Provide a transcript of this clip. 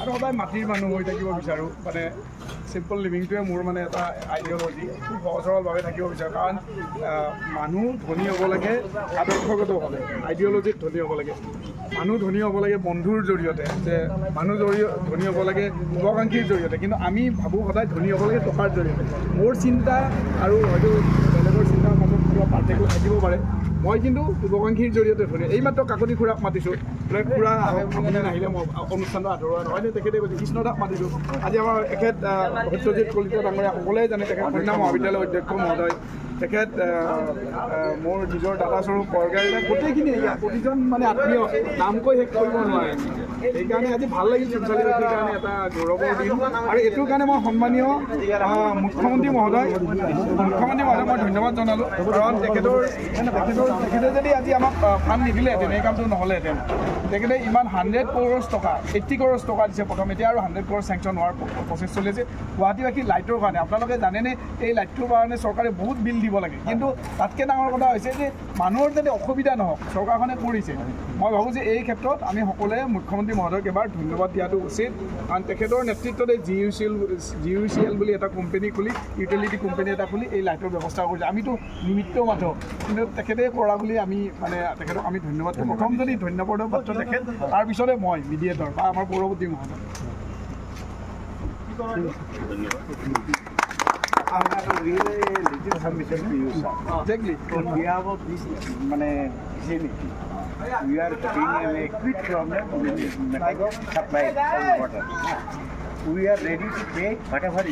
আৰু সদায় মাটিৰ মানুহ হৈ থাকিব বিচাৰোঁ মানে চিম্পল লিভিংটোৱে মোৰ মানে এটা আইডিঅ'লজি খুব সহজ সৰলভাৱে থাকিব বিচাৰোঁ কাৰণ মানুহ ধনী হ'ব লাগে আদৰ্শগতভাৱে আইডিঅ'লজিত ধনী হ'ব লাগে মানুহ ধনী হ'ব লাগে বন্ধুৰ জৰিয়তে যে মানুহ ধনী হ'ব লাগে শুভাকাংক্ষীৰ জৰিয়তে কিন্তু আমি ভাবোঁ সদায় ধনী হ'ব লাগে টকাৰ জৰিয়তে মোৰ চিন্তা আৰু হয়তো বেলেগৰ চিন্তাৰ মাজত কিবা পাৰ্থক্য থাকিব পাৰে মই কিন্তু শুভাকাংক্ষীৰ জৰিয়তে ধনী এইমাত্ৰ কাকতি খুৰাক মাতিছোঁ খুৰা আপুনি নাহিলে মই অনুষ্ঠানটো আদৰোৱা নহয়নে তেখেতে কৈছে কৃষ্ণদাক মাতিছোঁ আজি আমাৰ এখেত সত্যজিৎ কলিতা ডাঙৰীয়া সকলোৱে জানে তেখেত কন্যা মহাবিদ্যালয়ৰ অধ্যক্ষ মহোদয় তেখেত মোৰ নিজৰ দাদাস্বৰূপ বৰগাঁও গোটেইখিনি প্ৰতিজন মানে আত্মীয় নাম কৈ শেষ কৰিব নোৱাৰে সেইকাৰণে আজি ভাল লাগিল চিন্তালীবাসীৰ কাৰণে এটা গৌৰৱৰ দিন আৰু এইটোৰ কাৰণে মই সন্মানীয় মুখ্যমন্ত্ৰী মহোদয় মই ধন্যবাদ জনালোঁ কাৰণ তেখেতে যদি আজি আমাক ফাণ্ড নিদিলেহেঁতেন এই কামটো নহ'লেহেঁতেন তেখেতে ইমান 100 crore টকা 80 crore টকা দিছে প্ৰথম এতিয়া আৰু 100 crore চেংচন হোৱাৰ প্ৰচেছ চলি আছে গুৱাহাটীবাসী লাইটৰ কাৰণে আপোনালোকে জানেনে এই লাইটটোৰ কাৰণে চৰকাৰে বহুত বিল দিব লাগে কিন্তু তাতকৈ ডাঙৰ কথা হৈছে যে মানুহৰ যাতে অসুবিধা নহওক চৰকাৰখনে কৰিছে মই ভাবোঁ যে এই ক্ষেত্ৰত আমি সকলোৱে মুখ্যমন্ত্ৰী মহোদয়ক এবাৰ ধন্যবাদ দিয়াটো উচিত কাৰণ তেখেতৰ নেতৃত্বতে GUCL বুলি এটা কোম্পানী খুলি ইউটিলিটি কোম্পানী এটা খুলি এই লাইটৰ ব্যৱস্থা কৰিছে আমিতো নিমিত্ত মাত্ৰ কিন্তু তেখেতে কৰা বুলি আমি মানে তেখেতক আমি ধন্যবাদ দিওঁ প্ৰথম যদি ধন্যবাদৰ পাত্ৰ তেখেত তাৰপিছতে মই মিডিয়েটৰ বা আমাৰ পৰৱৰ্তী মহোদয় Exactly. On behalf of this vicinity, we are getting a quick problem in supply of water. We are ready to pay whatever it